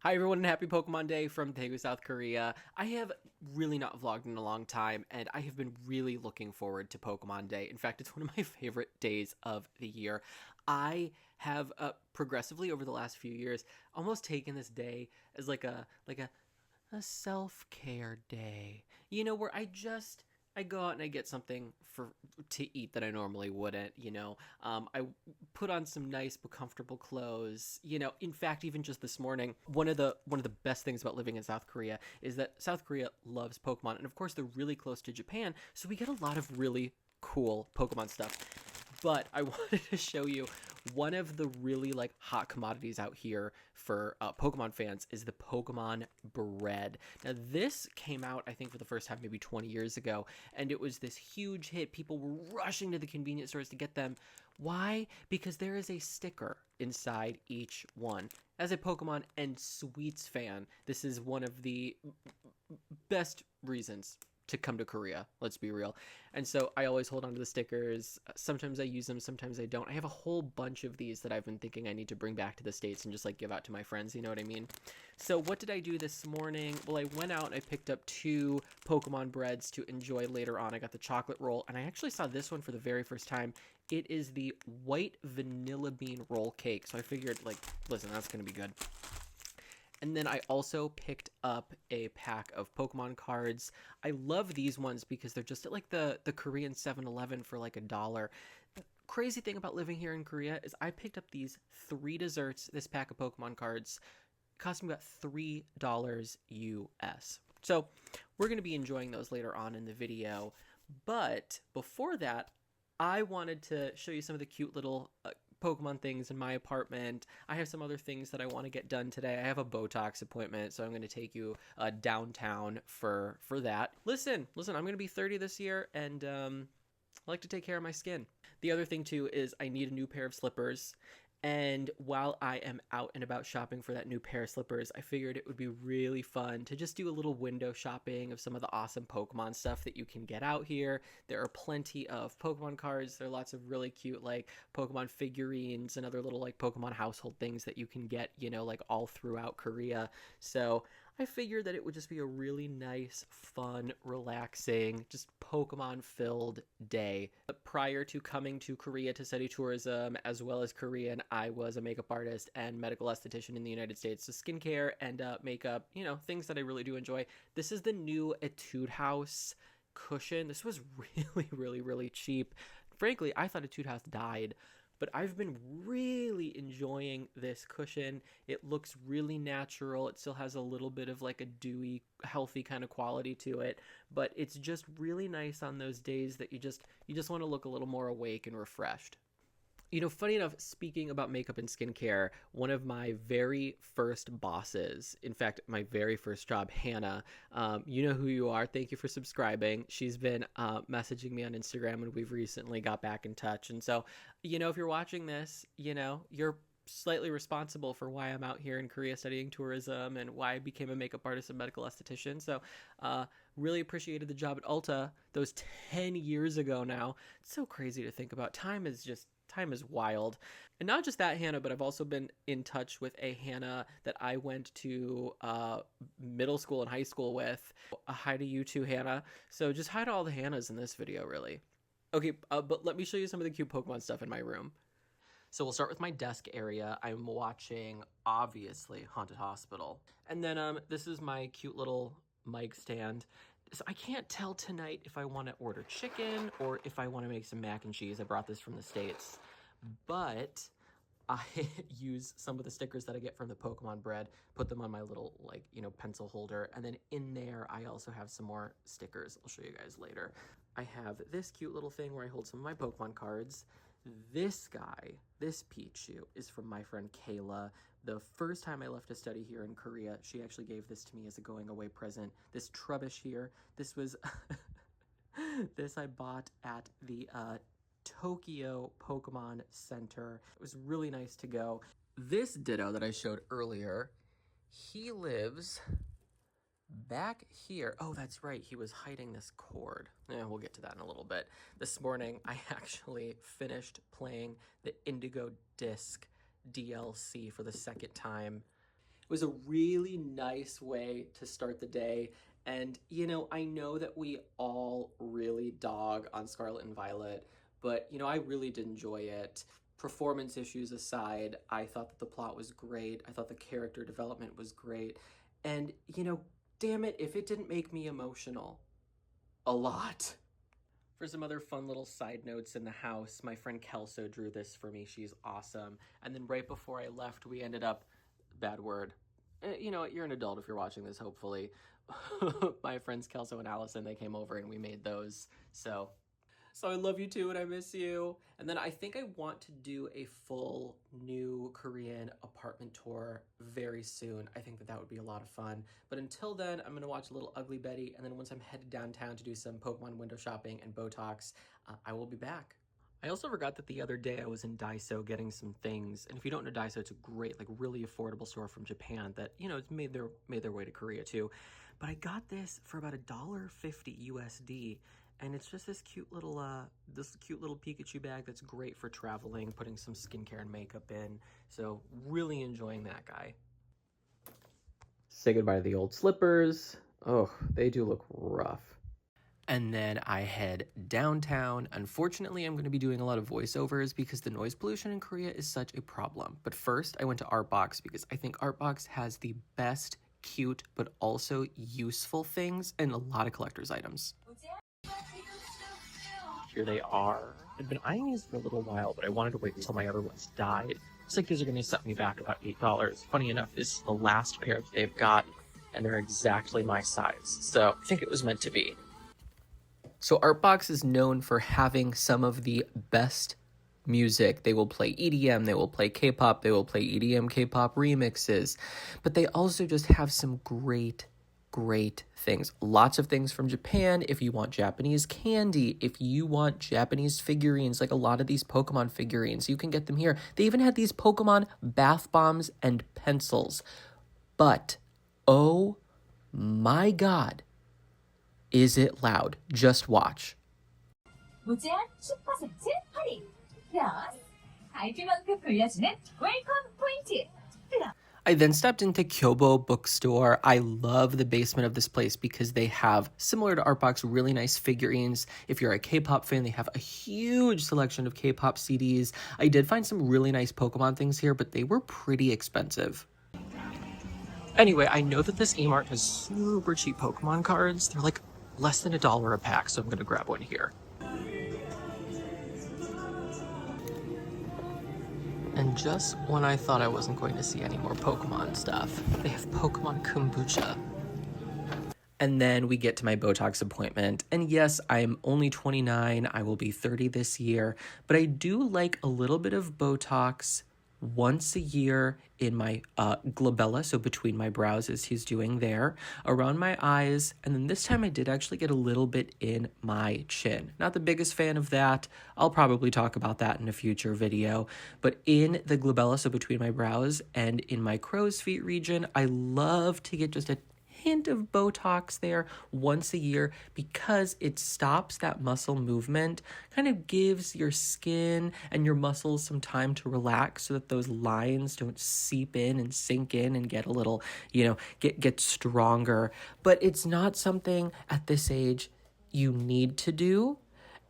Hi everyone and happy Pokemon Day from Daegu, South Korea. I have really not vlogged in a long time and I have been really looking forward to Pokemon Day. In fact, it's one of my favorite days of the year. I have progressively over the last few years almost taken this day as like a self-care day. Where I go out and I get something for to eat that I normally wouldn't. I put on some nice but comfortable clothes. In fact, even just this morning, one of the best things about living in South Korea is that South Korea loves Pokemon, and of course they're really close to Japan, so we get a lot of really cool Pokemon stuff. But I wanted to show you one of the really like hot commodities out here for Pokemon fans is the Pokemon bread. Now this came out I think for the first time maybe 20 years ago, and it was this huge hit. People were rushing to the convenience stores to get them. Why? Because there is a sticker inside each one. As a Pokemon and sweets fan, this is one of the best reasons to come to Korea, let's be real. And so I always hold on to the stickers. Sometimes I use them, sometimes I don't. I have a whole bunch of these that I've been thinking I need to bring back to the States and just like give out to my friends, you know what I mean? So what did I do this morning? Well, I went out and I picked up 2 Pokemon breads to enjoy later on. I got the chocolate roll, and I actually saw this one for the very first time. It is the white vanilla bean roll cake. So I figured, like, listen, that's gonna be good. And then I also picked up a pack of Pokemon cards. I love these ones because they're just at like the Korean 7-Eleven for like $1. Crazy thing about living here in Korea is I picked up these 3 desserts, this pack of Pokemon cards, cost me about $3 US. So we're going to be enjoying those later on in the video. But before that, I wanted to show you some of the cute little Pokemon things in my apartment. I have some other things that I want to get done today. I have a Botox appointment, so I'm going to take you downtown for that. Listen, I'm going to be 30 this year, and I like to take care of my skin. The other thing too is I need a new pair of slippers. And while I am out and about shopping for that new pair of slippers, I figured it would be really fun to just do a little window shopping of some of the awesome Pokemon stuff that you can get out here. There are plenty of Pokemon cards. There are lots of really cute like Pokemon figurines and other little like Pokemon household things that you can get, like all throughout Korea. So I figured that it would just be a really nice, fun, relaxing, just Pokemon-filled day. Prior to coming to Korea to study tourism, as well as Korean, I was a makeup artist and medical esthetician in the United States. So skincare and makeup, things that I really do enjoy. This is the new Etude House cushion. This was really, really, really cheap. Frankly, I thought Etude House died, but I've been really enjoying this cushion. It looks really natural. It still has a little bit of like a dewy, healthy kind of quality to it, but it's just really nice on those days that you just want to look a little more awake and refreshed. Funny enough, speaking about makeup and skincare, one of my very first bosses, in fact, my very first job, Hannah, you know who you are. Thank you for subscribing. She's been messaging me on Instagram, and we've recently got back in touch. And so, if you're watching this, you're slightly responsible for why I'm out here in Korea studying tourism and why I became a makeup artist and medical esthetician. So really appreciated the job at Ulta those 10 years ago now. It's so crazy to think about. Time is wild. And not just that Hannah, but I've also been in touch with a Hannah that I went to middle school and high school with. A hi to you too, Hannah. So just hi to all the Hannahs in this video, really. Okay, but let me show you some of the cute Pokemon stuff in my room. So we'll start with my desk area. I'm watching, obviously, Haunted Hospital. And then this is my cute little mic stand. So I can't tell tonight if I want to order chicken or if I want to make some mac and cheese. I brought this from the States. But I use some of the stickers that I get from the Pokemon bread, put them on my little, pencil holder. And then in there, I also have some more stickers. I'll show you guys later. I have this cute little thing where I hold some of my Pokemon cards. This guy, this Pichu, is from my friend Kayla. The first time I left to study here in Korea, she actually gave this to me as a going away present. This Trubbish here, this was, this I bought at the Tokyo Pokemon Center. It was really nice to go. This Ditto that I showed earlier, he lives back here. Oh, that's right. He was hiding this cord. Yeah, we'll get to that in a little bit. This morning, I actually finished playing the Indigo Disc DLC for the second time. was a really nice way to start the day. And, I know that we all really dog on Scarlet and Violet, but, I really did enjoy it. Performance issues aside, I thought that the plot was great. I thought the character development was great. And, damn it, if it didn't make me emotional. A lot. For some other fun little side notes in the house, my friend Kelso drew this for me. She's awesome. And then right before I left, we ended up, bad word. You're an adult if you're watching this, hopefully. My friends Kelso and Allison, they came over and we made those. So I love you too and I miss you. And then I think I want to do a full new Korean apartment tour very soon. I think that would be a lot of fun. But until then, I'm going to watch a little Ugly Betty. And then once I'm headed downtown to do some Pokemon window shopping and Botox, I will be back. I also forgot that the other day I was in Daiso getting some things. And if you don't know Daiso, it's a great, really affordable store from Japan that, it's made their way to Korea too. But I got this for about $1.50 USD. And it's just this cute little Pikachu bag that's great for traveling, putting some skincare and makeup in. So really enjoying that guy. Say goodbye to the old slippers. Oh, they do look rough. And then I head downtown. Unfortunately, I'm going to be doing a lot of voiceovers because the noise pollution in Korea is such a problem. But first, I went to Artbox because I think Artbox has the best, cute, but also useful things and a lot of collector's items. Here they are. I've been eyeing these for a little while, but I wanted to wait until my other ones died. Looks like these are going to set me back about $8. Funny enough, this is the last pair that they've got, and they're exactly my size. So I think it was meant to be. So Artbox is known for having some of the best music. They will play EDM, they will play K-pop, they will play EDM K-pop remixes, but they also just have some great things. Lots of things from Japan. If you want Japanese candy, if you want Japanese figurines, like a lot of these Pokemon figurines, you can get them here. They even had these Pokemon bath bombs and pencils. But, oh my god, is it loud. Just watch. 무제한 10% 할인 플러스 갈비만큼 돌려주는 웰컴 포인트 플러스. I then stepped into Kyobo bookstore. I love the basement of this place because they have, similar to Artbox, really nice figurines. If you're a K-pop fan, they have a huge selection of K-pop CDs. I did find some really nice Pokemon things here, but they were pretty expensive. Anyway, I know that this Emart has super cheap Pokemon cards. They're like less than $1 a pack, so I'm gonna grab one here. And just when I thought I wasn't going to see any more Pokemon stuff, they have Pokemon Kombucha. And then we get to my Botox appointment. And yes, I'm only 29. I will be 30 this year. But I do like a little bit of Botox once a year in my glabella, so between my brows as he's doing there, around my eyes, and then this time I did actually get a little bit in my chin. Not the biggest fan of that. I'll probably talk about that in a future video, but in the glabella, so between my brows and in my crow's feet region, I love to get just a hint of Botox there once a year because it stops that muscle movement, kind of gives your skin and your muscles some time to relax so that those lines don't seep in and sink in and get a little, get stronger. But it's not something at this age you need to do.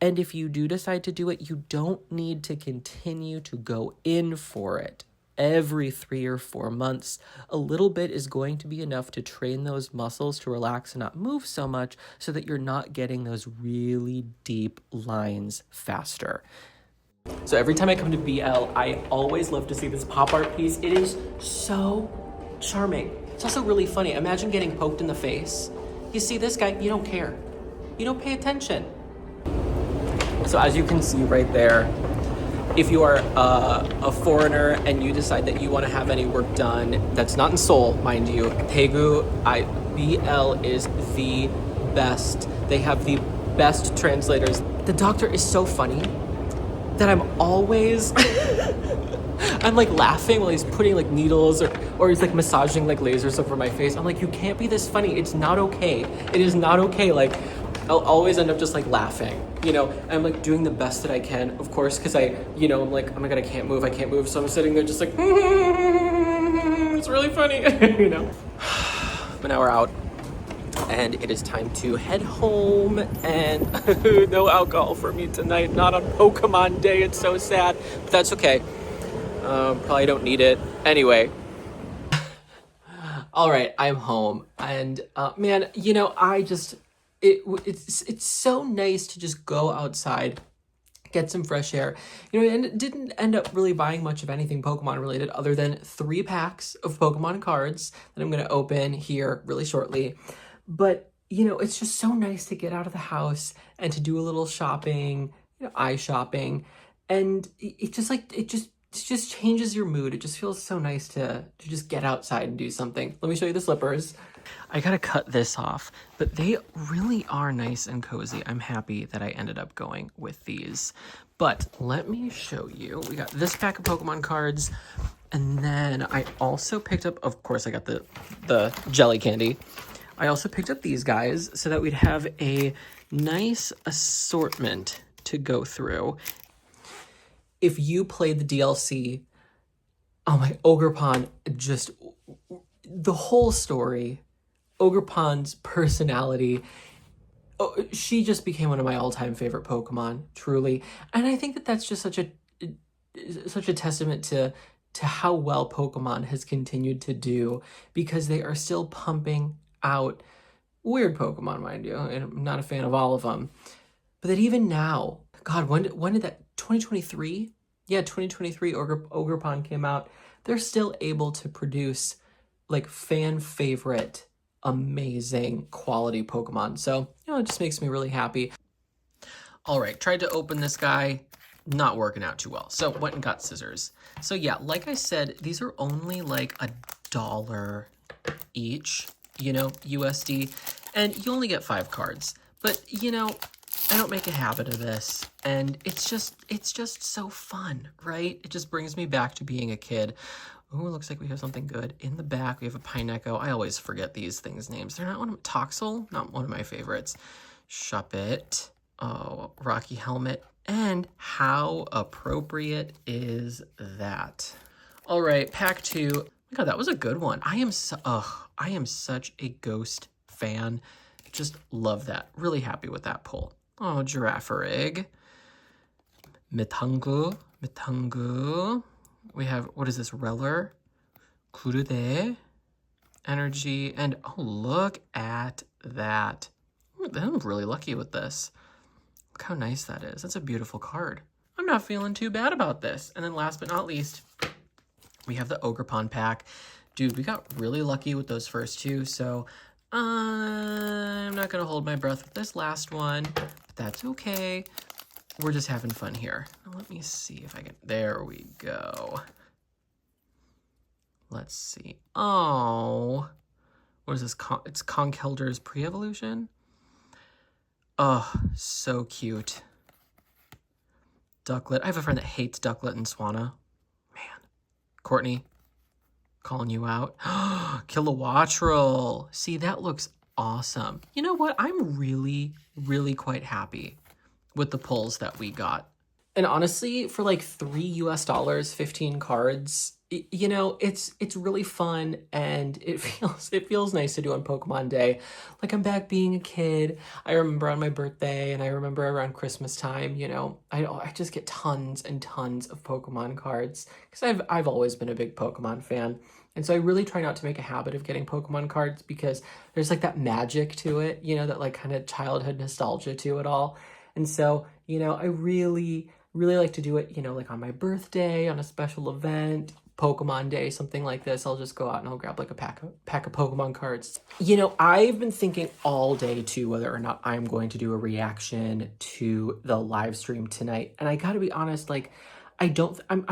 And if you do decide to do it, you don't need to continue to go in for it. Every 3 or 4 months, a little bit is going to be enough to train those muscles to relax and not move so much so that you're not getting those really deep lines faster. So every time I come to BL, I always love to see this pop art piece. It is so charming. It's also really funny. Imagine getting poked in the face. You see this guy, you don't care. You don't pay attention. So as you can see right there, if you are a foreigner and you decide that you want to have any work done that's not in Seoul, mind you, Daegu, BL is the best. They have the best translators. The doctor is so funny that I'm always I'm like laughing while he's putting like needles or he's like massaging like lasers over my face. I'm like, you can't be this funny. It's not okay. It is not okay. Like, I'll always end up just like laughing, I'm like doing the best that I can, of course, because I'm like, oh my god, I can't move. So I'm sitting there just like, it's really funny, you know. But now we're out, and it is time to head home, and no alcohol for me tonight, not on Pokemon Day. It's so sad, but that's okay. Probably don't need it. Anyway. All right, I'm home, and man, you know, it's so nice to just go outside, get some fresh air, you know, and it didn't end up really buying much of anything Pokemon related other than 3 packs of Pokemon cards that I'm going to open here really shortly. But, you know, it's just so nice to get out of the house and to do a little shopping, you know, eye shopping. And it just like, it just changes your mood. It just feels so nice to just get outside and do something. Let me show you the slippers. I gotta cut this off, but they really are nice and cozy. I'm happy that I ended up going with these. But let me show you. We got this pack of Pokemon cards, and then I also picked up, of course, I got the jelly candy. I also picked up these guys so that we'd have a nice assortment to go through. If you played the DLC, oh my, Ogerpon, just the whole story, Ogerpon's personality, oh, she just became one of my all-time favorite Pokemon, truly. And I think that that's just such a testament to how well Pokemon has continued to do, because they are still pumping out weird Pokemon, mind you, and I'm not a fan of all of them. But that even now, God, when did that, 2023? Yeah, 2023 Ogerpon came out. They're still able to produce like fan favorite, amazing quality Pokemon. So, you know, it just makes me really happy. All right, tried to open this guy, not working out too well. So went and got scissors. So yeah, like I said, these are only like $1 each, you know, USD, and you only get 5 cards. But, you know, I don't make a habit of this, and it's just so fun, right? It just brings me back to being a kid. Oh, it looks like we have something good. In the back, we have a Pineco. I always forget these things' names. They're not one of Toxel, not one of my favorites. Shuppet. Oh, Rocky Helmet. And how appropriate is that? All right, pack 2. Oh my God, that was a good one. I am such a Ghost fan. Just love that. Really happy with that pull. Oh, Girafarig. Mitangu. We have, what is this, Reller? Kurude. Energy. And, oh, look at that. I'm really lucky with this. Look how nice that is. That's a beautiful card. I'm not feeling too bad about this. And then last but not least, we have the Ogerpon pack. Dude, we got really lucky with those first 2, so I'm not going to hold my breath with this last one, but that's okay. We're just having fun here. Now, let me see if I can, there we go. Let's see. Oh, what is this? It's Conkeldur's pre-evolution. Oh, so cute. Ducklet. I have a friend that hates Ducklet and Swanna. Man. Courtney, calling you out. Kilowattrel. See, that looks awesome. You know what? I'm really, really quite happy with the pulls that we got. And honestly, for like $3 US, 15 cards, you know, it's really fun, and it feels nice to do on Pokemon Day. Like, I'm back being a kid. I remember on my birthday, and I remember around Christmas time, you know, I just get tons and tons of Pokemon cards, because I've always been a big Pokemon fan. And so I really try not to make a habit of getting Pokemon cards, because there's like that magic to it, you know, that like kind of childhood nostalgia to it all. And so, you know, I really like to do it, you know, like on my birthday, on a special event, Pokemon Day, something like this. I'll just go out and I'll grab like a pack of Pokemon cards. You know, I've been thinking all day too whether or not I'm going to do a reaction to the live stream tonight. And I gotta be honest, like, I'm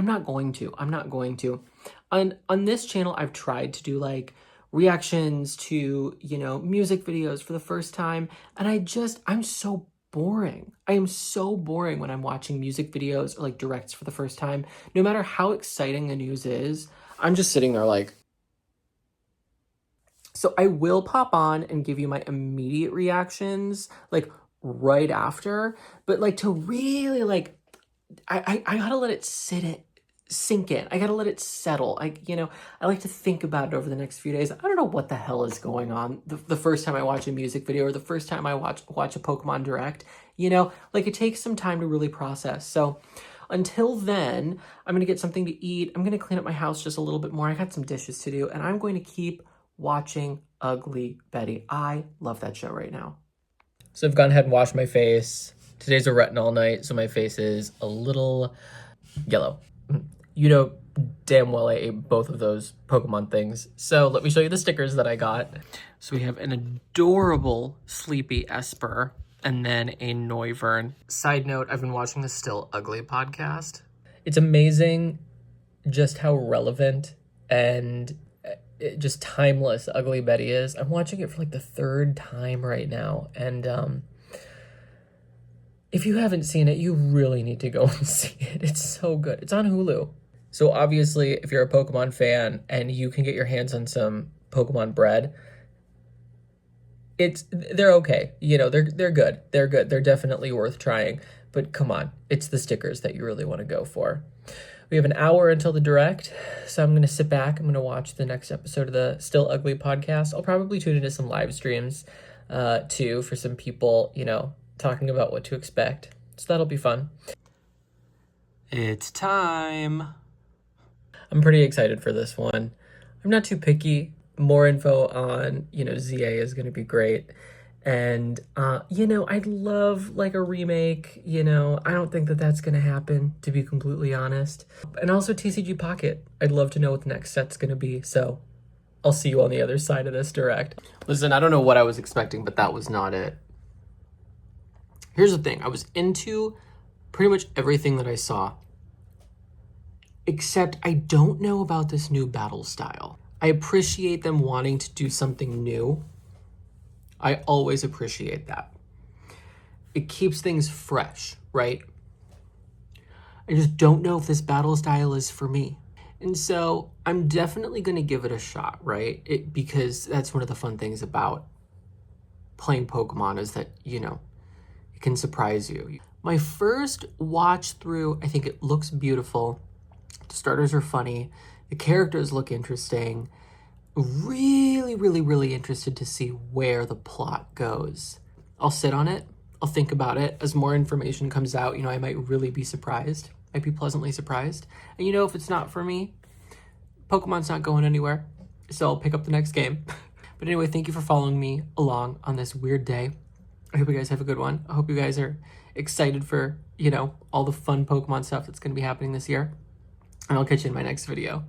not going to. I'm not going to. On this channel, I've tried to do like reactions to, you know, music videos for the first time, and I'm so boring. I am so boring when I'm watching music videos or like directs for the first time. No matter how exciting the news is, I'm just sitting there like. So I will pop on and give you my immediate reactions like right after, but like to really like, I gotta let it sink in. I gotta let it settle. I like to think about it over the next few days. I don't know what the hell is going on the first time I watch a music video or the first time I watch a Pokemon Direct. Like it takes some time to really process. So until then, I'm gonna get something to eat. I'm gonna clean up my house just a little bit more. I got some dishes to do, and I'm going to keep watching Ugly Betty. I love that show right now. So I've gone ahead and washed my face. Today's a retinol night, so my face is a little yellow. You know damn well I ate both of those Pokemon things. So let me show you the stickers that I got. So we have an adorable Sleepy Esper and then a Noivern. Side note, I've been watching the Still Ugly podcast. It's amazing just how relevant and just timeless Ugly Betty is. I'm watching it for like the third time right now. And if you haven't seen it, you really need to go and see it. It's so good. It's on Hulu. So obviously, if you're a Pokemon fan and you can get your hands on some Pokemon bread, they're okay. They're good. They're good. They're definitely worth trying. But come on, it's the stickers that you really want to go for. We have an hour until the Direct, so I'm going to sit back. I'm going to watch the next episode of the Still Ugly podcast. I'll probably tune into some live streams, too, for some people, talking about what to expect. So that'll be fun. It's time. I'm pretty excited for this one. I'm not too picky. More info on, ZA is going to be great. And, I'd love like a remake, I don't think that that's going to happen, to be completely honest. And also TCG Pocket. I'd love to know what the next set's going to be. So I'll see you on the other side of this Direct. Listen, I don't know what I was expecting, but that was not it. Here's the thing. I was into pretty much everything that I saw. Except I don't know about this new battle style. I appreciate them wanting to do something new. I always appreciate that. It keeps things fresh, right? I just don't know if this battle style is for me. And so I'm definitely going to give it a shot, right? Because that's one of the fun things about playing Pokemon is that, it can surprise you. My first watch through, I think it looks beautiful. The starters are funny. The characters look interesting. Really, really, really interested to see where the plot goes. I'll sit on it. I'll think about it. As more information comes out, I might really be surprised. I'd be pleasantly surprised. And if it's not for me, Pokemon's not going anywhere. So I'll pick up the next game. But anyway, thank you for following me along on this weird day. I hope you guys have a good one. I hope you guys are excited for, all the fun Pokemon stuff that's going to be happening this year. And I'll catch you in my next video.